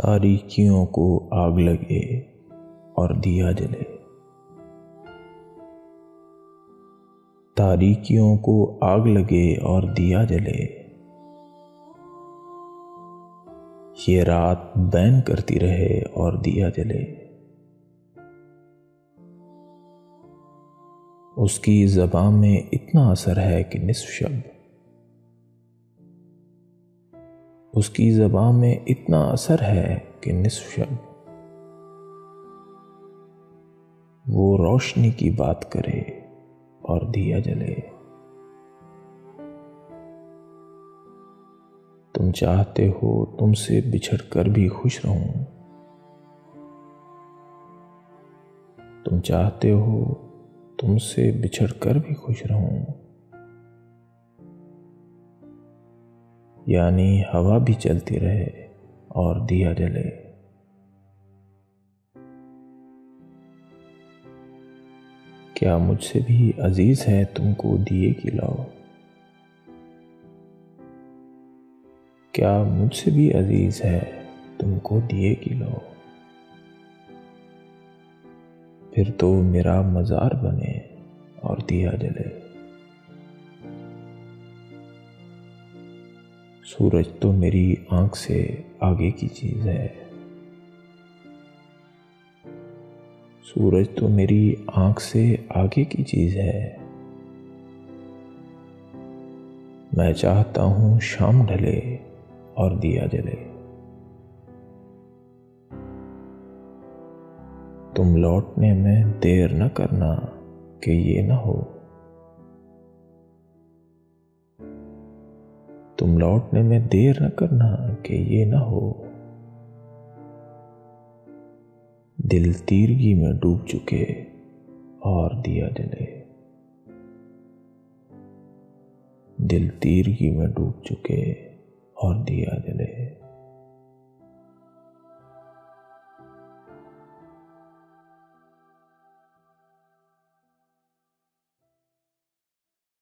تاریکیوں کو آگ لگے اور دیا جلے، تاریکیوں کو آگ لگے اور دیا جلے، یہ رات بین کرتی رہے اور دیا جلے۔ اس کی زبان میں اتنا اثر ہے کہ نصف شب، اس کی زبان میں اتنا اثر ہے کہ نصف شب، وہ روشنی کی بات کرے اور دیا جلے۔ تم چاہتے ہو تم سے بچھڑ کر بھی خوش رہوں، تم چاہتے ہو تم سے بچھڑ کر بھی خوش رہوں، یعنی ہوا بھی چلتی رہے اور دیا جلے۔ کیا مجھ سے بھی عزیز ہے تم کو دیے کی لو، کیا مجھ سے بھی عزیز ہے تم کو دیے کی لو، پھر تو میرا مزار بنے اور دیا جلے۔ سورج تو میری آنکھ سے آگے کی چیز ہے، سورج تو میری آنکھ سے آگے کی چیز ہے، میں چاہتا ہوں شام ڈھلے اور دیا جلے۔ تم لوٹنے میں دیر نہ کرنا کہ یہ نہ ہو، تم لوٹنے میں دیر نہ کرنا کہ یہ نہ ہو، دل تیرگی میں ڈوب چکے اور دیا جلے، دل تیرگی میں ڈوب چکے اور دیا جلے۔